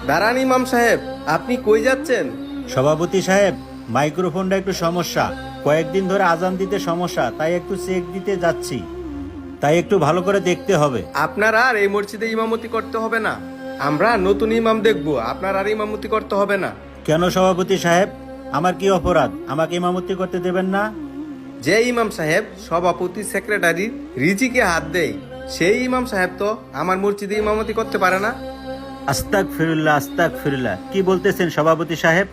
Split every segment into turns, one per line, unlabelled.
দাঁড়ান ইমাম সাহেব, আপনি কই যাচ্ছেন?
সভাপতি সাহেব, মাইক্রোফোনটা একটু সমস্যা, কয়েকদিন ধরে আজান দিতে সমস্যা, তাই একটু চেক দিতে যাচ্ছি, তাই একটু ভালো করে দেখতে হবে।
আপনার আর এই মসজিদে ইমামতি করতে হবে না, আমরা নতুন ইমাম দেখবো, আপনার আর ইমামতি করতে হবে না।
কেন সভাপতি সাহেব, আমার কি অপরাধ? আমাকে ইমামতি করতে দেবেন না?
যে ইমাম সাহেব সভাপতি সেক্রেটারি রিজিকে হাত দেয়, সেই ইমাম সাহেব তো আমার মসজিদে ইমামতি করতে পারে না।
আস্তাক ফিরুল্লাহ, আস্তাক ফিরুল্লাহ, কি বলতেছেন সভাপতি সাহেব?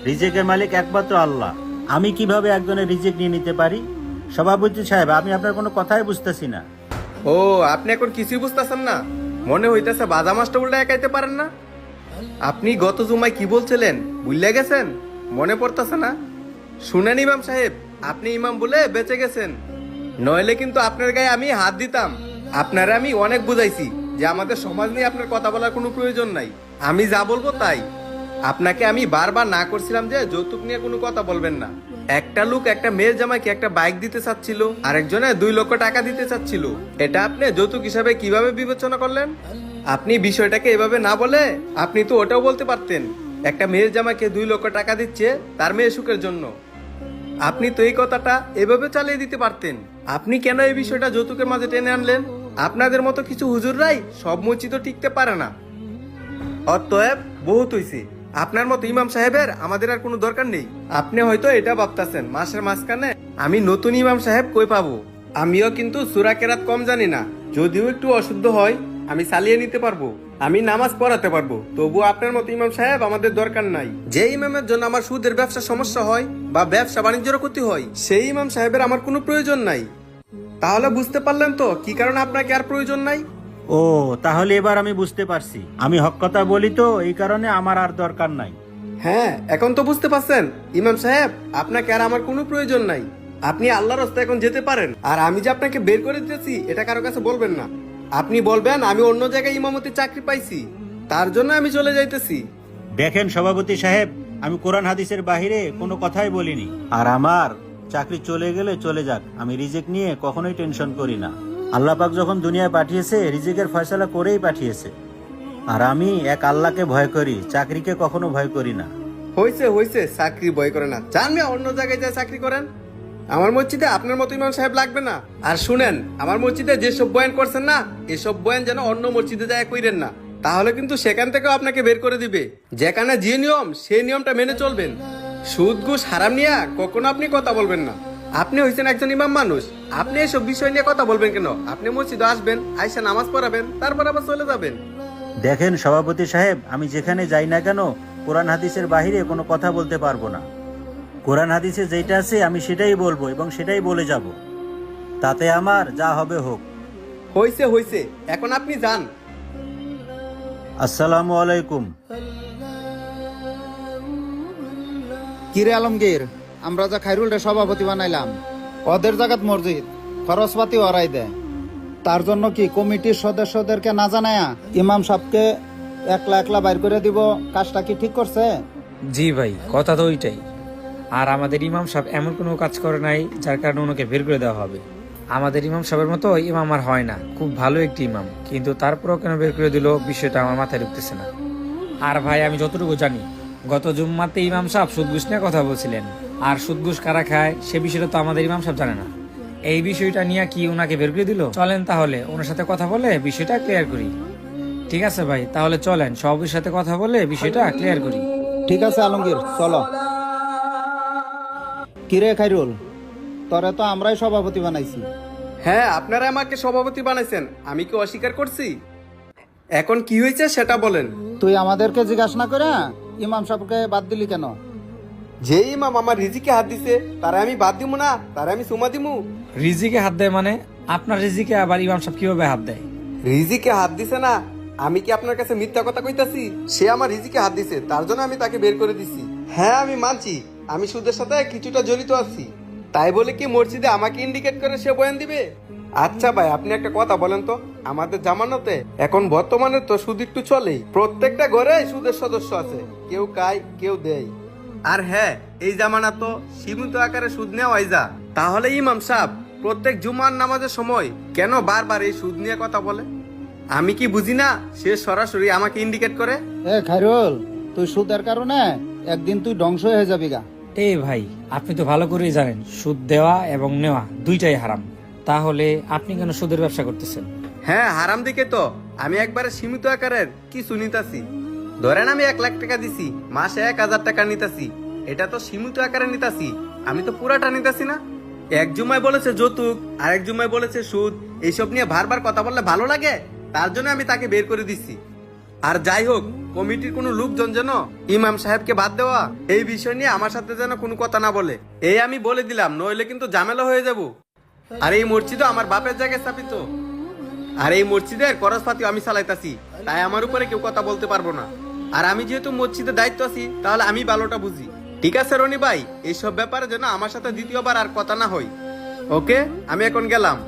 রিজেকের মালিক একমাত্র আল্লাহ, আমি কিভাবে একজনের রিজেক নিয়ে নিতে পারি? সভাপতি সাহেব, আমি আপনার কোনো কথাই বুঝতেছি না।
ও, আপনি এখন কিছুই বুঝতেছেন না? মনে হইতেছে বাজা মাছটা উল্টা একাইতে পারেন না। আপনি গত জুমায় কি বলছিলেন ভুলে গেছেন? মনে পড়তেছে না? শুনেন ইমাম সাহেব, আপনি ইমাম বলে বেঁচে গেছেন, নইলে কিন্তু আপনার গায়ে আমি হাত দিতাম। আপনারা আমি অনেক বুঝাইছি যে আমাদের সমাজ নিয়ে আপনার কথা বলার কোনো প্রয়োজন নাই, আমি যা বলবো তাই। আপনাকে আমি বারবার না করছিলাম যে যৌতুক নিয়ে কোনো কথা বলবেন না। একটা লোক একটা মেয়ের জামাইকে একটা বাইক দিতে চাচ্ছিল, আরেকজনে 2 লক্ষ টাকা দিতে চাচ্ছিল, এটা আপনি যৌতুক হিসাবে কিভাবে বিবেচনা করলেন? আপনি বিষয়টাকে এভাবে না বলে আপনি তো ওটাও বলতে পারতেন, একটা মেয়ের জামাইকে 2 লক্ষ টাকা দিচ্ছে তার মেয়ে সুখের জন্য। আপনি তো এই কথাটা এভাবে চালিয়ে দিতে পারতেন। আপনি কেন এই বিষয়টা যৌতুকের মাঝে টেনে আনলেন? আপনাদের মতো কিছু হুজুররাই সব মসজিদও টিকতে পারে না। অতএব বহুত হইছে, আপনার মতো ইমাম সাহেবের আমাদের আর কোনো দরকার নেই। আপনি হয়তো এটা ভাবতাছেন মাসের মাঝখানে আমি নতুন ইমাম সাহেব কই পাবো। আমিও কিন্তু সূরা কেরাত কম জানি না, যদিও একটু অশুদ্ধ হয় আমি চালিয়ে নিতে পারবো, আমি নামাজ পড়াতে পারবো, তবু আপনার মতো ইমাম সাহেব আমাদের দরকার নাই। যে ইমামের জন্য আমার সুদের ব্যবসা সমস্যা হয় বা ব্যবসা বাণিজ্যের ক্ষতি হয়, সেই ইমাম সাহেবের আমার কোনো প্রয়োজন নাই। তাহলে বুঝতে পারলেন তো কি কারণে আপনাকে আর প্রয়োজন নাই?
ও, তাহলে এবার আমি বুঝতে পারছি, আমি হক কথা বলি তো এই কারণে আমার আর দরকার নাই।
হ্যাঁ, এখন তো বুঝতে পারছেন ইমাম সাহেব, আপনাকে আর আমার কোনো প্রয়োজন নাই। আপনি আল্লাহর রাস্তায় এখন যেতে পারেন, আর আমি যে আপনাকে বের করে দিতেছি এটা কারো কাছে বলবেন না। আপনি বলবেন আমি অন্য জায়গায় ইমামতির চাকরি পাইছি, তার জন্য আমি চলে যাইতেছি।
দেখেন সভাপতি সাহেব, আমি কোরআন হাদিসের বাহিরে কোনো কথাই বলিনি, আর আমার চাকরি চলে গেলে চলে যাক, আমি রিজেক নিয়ে কখনোই টেনশন করি না। আল্লাহ পাক যখন দুনিয়ায় পাঠিয়েছে রিজেকের ফয়সালা করেই পাঠিয়েছে, আর আমি এক আল্লাহকে ভয় করি, চাকরিকে কখনো ভয় করি না।
হয়েছে হয়েছে, চাকরি ভয় করে না, যান মিয়া অন্য জায়গায় যায় চাকরি করেন। আমার মসজিদে আপনার মতো ইমাম সাহেব লাগবে না। আর শুনেন, আমার মসজিদে যেসব বয়ান করছেন না, এসব বয়ান যেন অন্য মসজিদে যায় কইরেন না, তাহলে কিন্তু সেখান থেকেও আপনাকে বের করে দিবে। যেখানে যে নিয়ম সেই নিয়মটা মেনে চলবেন। সুদ ঘুষ হারাম নিয়ে কখনো আপনি কথা বলবেন না। আপনি হইছেন একজন ইমাম মানুষ, আপনি এসব বিষয় নিয়ে কথা বলবেন কেন? আপনি মসজিদে আসবেন, আইসা নামাজ পড়াবেন, তারপর আবার চলে যাবেন।
দেখেন সভাপতি সাহেব, আমি যেখানে যাই না কেন কোরআন হাদিসের বাহিরে কোনো কথা বলতে পারবো না। কোরআন হাদিসে যেটা আছে আমি সেটাই বলবো এবং সেটাই বলে যাব, তাতে আমার যা হবে হোক।
হইছে হইছে, এখন আপনি যান।
আসসালামু আলাইকুম।
কিরে আলমগীর, আমরা যা খাইরুলরে সভাপতি বানাইলাম, ওদের জায়গাত মসজিদ খরচপাতি ওরাই দেয়, তার জন্য কি কমিটির সদস্যদেরকে না জানায়া ইমাম সাহেবকে একলা একলা বাইর করে দিব? কাজটা কি ঠিক করছে?
জি ভাই, কথা তো ওইটাই। আর আমাদের ইমাম সাহেব এমন কোনো কাজ করে নাই যার কারণে ওনাকে বের করে দেওয়া হবে। আমাদের ইমাম সাহেবের মতো ইমাম আর হয় না, খুব ভালো একটি ইমাম, কিন্তু তারপরেও কেন বের করে দিল বিষয়টা আমার মাথায় ঢুকতেছে না। আর ভাই, আমি যতটুকু জানি গত জুম্মাতে ইমাম সাহেব সুদ ঘুষ নিয়ে কথা বলছিলেন, আর সুদ ঘুষ কারা খায় সে বিষয়টা তো আমাদের ইমাম সাহেব জানে না। এই বিষয়টা নিয়ে কি ওনাকে বের করে দিল? চলেন তাহলে ওনার সাথে কথা বলে বিষয়টা ক্লিয়ার করি। ঠিক আছে ভাই, তাহলে চলেন সবার সাথে কথা বলে বিষয়টা ক্লিয়ার করি।
ঠিক আছে আলমগীর, চলো। কিরে খাইরুল, তোরে তো আমরাই সভাপতি বানাইছি।
হ্যাঁ, আপনারা আমাকে সভাপতি বানাইছেন, আমি কি অস্বীকার করছি? এখন কি হয়েছে সেটা বলেন।
তুই আমাদেরকে জিজ্ঞাসা না করে ইমাম সাহেবকে বাদ দিলি কেন?
যে ইমাম আমার রিজিকে হাত দিছে তারা আমি বাদ দিমু না? তারা আমি সুমা দিমু?
রিজিকে হাত দেয় মানে? আপনার রিজিকে আবার ইমাম সাহেব কিভাবে হাত দেয়?
রিজিকে হাত দিছে না, আমি কি আপনার কাছে মিথ্যা কথা কইতাছি? সে আমার রিজিকে হাত দিছে, তার জন্য আমি তাকে বের করে দিছি। হ্যাঁ, আমি মানছি আমি সুদের সাথে কিছুটা জড়িত আছি, তাই বলে কি মসজিদে আমাকে ইন্ডিকেট করে সে বয়ান দিবে? আচ্ছা ভাই, আপনি একটা কথা বলেন তো, আমাদের জামানতে এখন বর্তমানে তো সুদ একটু চলেই, প্রত্যেকটা ঘরে সুদের সদস্য আছে, কেউ খায় কেউ দেয়। আর হ্যাঁ, এই জামানা তো সীমিত আকারে সুদ নেওয়াই যা। তাহলে ইমাম সাহেব প্রত্যেক জুমার নামাজের সময় কেন বারবার এই সুদ নিয়ে কথা বলে? আমি কি বুঝি না সে সরাসরি আমাকে ইন্ডিকেট করে?
এ খাইরুল, তুই সুদের কারণে একদিন তুই ধ্বংস হয়ে যাবি গা।
এই ভাই, আপনি তো ভালো করেই জানেন সুদ দেওয়া এবং নেওয়া দুইটাই হারাম। তাহলে আপনি কেন সুদের ব্যবসা করতেছেন?
হ্যাঁ, হারাম দিকে তো আমি একবারে সীমিত আকারের কিছু নিতাছি। ধরেন আমি 1 লাখ টাকা দিছি, মাসে 1000 টাকা নিতাছি। এটা তো সীমিত আকারে নিতাছি, আমি তো পুরাটা নিতাছি না। এক জুমায় বলেছে যৌতুক, আর এক জুমায় বলেছে সুদ। এইসব নিয়ে বারবার কথা বললে ভালো লাগে, তার জন্য আমি তাকে বের করে দিছি। আর যাই হোক, কমিটির কোনো লোকজন যেন ইমাম সাহেবকে বাদ দেওয়া এই বিষয় নিয়ে আমার সাথে যেন কোনো কথা না বলে, এই আমি বলে দিলাম, নইলে কিন্তু ঝামেলা হয়ে যাব। আর এই মসজিদও আমার বাপের জায়গায় স্থাপিত, আর এই মসজিদের খরচপাতি আমি চালাইতাছি, তাই আমার উপরে কেউ কথা বলতে পারবো না। আর আমি যেহেতু মসজিদের দায়িত্ব আছি, তাহলে আমি ভালোটা বুঝি। ঠিক আছে রনি ভাই, এইসব ব্যাপারে যেন আমার সাথে দ্বিতীয়বার আর কথা না হয়। ওকে, আমি এখন গেলাম।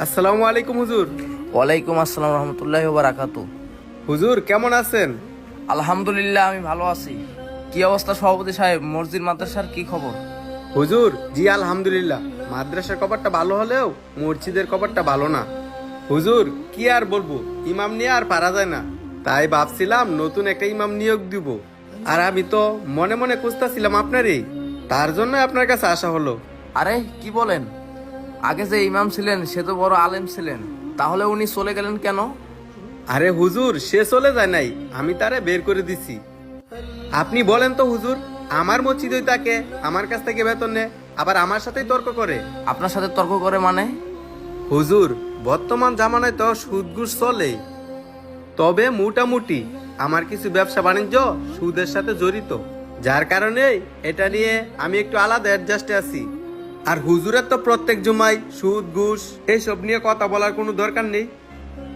আসসালামু আলাইকুম হুজুর।
ওয়ালাইকুম আসসালাম রহমতুল্লাহ বারাকাতু।
হুজুর কেমন আছেন?
আলহামদুলিল্লাহ, আমি ভালো আছি। কি অবস্থা সভাপতি সাহেব, মসজিদ মাদ্রাসার কি খবর?
হুজুর জি আলহামদুলিল্লাহ, মাদ্রাসার কপারটা ভালো হলেও মসজিদের কপারটা ভালো না। হুজুর কি আর বলবো, ইমাম নিয়ে আর পারা যায় না, তাই ভাবছিলাম নতুন একটা ইমাম নিয়োগ দিব। আর আমি তো মনে মনে খুঁজতেছিলাম আপনারই, তার জন্য আপনার কাছে আসা হলো।
আরে কি বলেন, আগে যে ইমাম ছিলেন সে তো বড় আলেম ছিলেন, তাহলে উনি চলে গেলেন কেন?
আরে হুজুর, সে চলে যায় নাই, আমি তারে বের করে দিছি। আপনি বলেন তো হুজুর, আমার মসজিদই তাকে আমার কাছ থেকে বেতন নেয়, আবার আমার সাথেই তর্ক করে।
আপনার সাথে তর্ক করে মানে?
হুজুর বর্তমান জামানায় তো সুদ ঘুষ চলে, তবে মোটামুটি আমার কিছু ব্যবসা বাণিজ্য সুদের সাথে জড়িত, যার কারণে এটা নিয়ে আমি একটু আলাদা অ্যাডজাস্টে আছি। আর হুজুরের তো প্রত্যেক জুমায় সুদ ঘুষ এইসব নিয়ে কথা বলার কোনো দরকার নেই,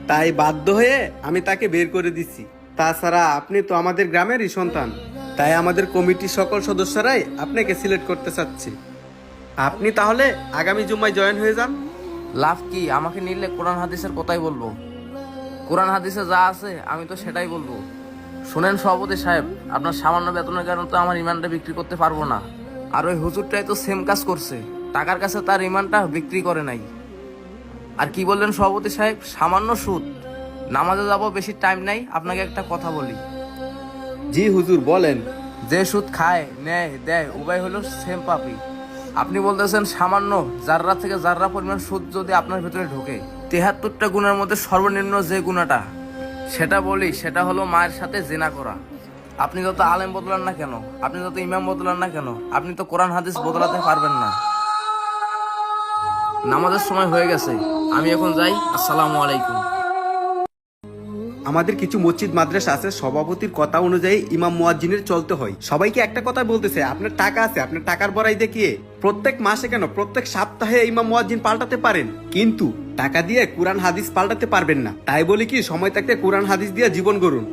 তাই বাধ্য হয়ে আমি তাকে বের করে দিছি। তাছাড়া আপনি তো আমাদের গ্রামেরই সন্তান, তাই আমাদের কমিটির সকল সদস্যরাই আপনাকে সিলেক্ট করতে চাচ্ছে। আপনি তাহলে আগামী জুমায় জয়েন হয়ে যান।
লাভ কি, আমাকে নিলে কোরআন হাদিসের কথাই বলবো। কোরআন হাদিসে যা আছে আমি তো সেটাই বলবো। শুনেন সভাপতি সাহেব, আপনার সামান্য বেতনের কারণে তো আমার ইমানটা বিক্রি করতে পারবো না। আর ওই হুজুরটাই তো সেম কাজ করছে, টাকার কাছে তার ইমানটা বিক্রি করে নাই। আর কি বললেন সভাপতি সাহেব, সামান্য সুদ? নামাজে যাবো, বেশি টাইম নাই, আপনাকে একটা কথা বলি।
জি হুজুর বলেন।
যে সুদ খায়, নেয়, দেয়, উভয় হলো সেম পাপি। আপনি বলতেছেন সামান্য জাররা থেকে জাররা পরিমাণ সুদ যদি আপনার ভেতরে ঢোকে, 73টা গুণের মধ্যে সর্বনিম্ন যে গুণাটা, সেটা বলি, সেটা হলো মায়ের সাথে জিনা করা। আপনি যত আলেম বদলান না কেন, আপনি যত ইমাম বদলান না কেন, আপনি তো কোরআন হাদিস বদলাতে পারবেন না। নামাজের সময় হয়ে গেছে, আমি এখন যাই। আসসালামু আলাইকুম।
আমাদের কিছু মসজিদ মাদ্রাসা আছে, সভাপতির কথা অনুযায়ী ইমাম মুয়াজ্জিনের চলতে হয়। সবাইকে একটা কথা বলতেছে, আপনার টাকা আছে, আপনার টাকার বড়াই দেখিয়ে প্রত্যেক মাসে কেন প্রত্যেক সপ্তাহে ইমাম মুয়াজ্জিন পাল্টাতে পারেন, কিন্তু টাকা দিয়ে কোরআন হাদিস পাল্টাতে পারবেন না। তাই বলি কি, সময় থাকতে কোরআন হাদিস দিয়ে জীবন গড়ুন।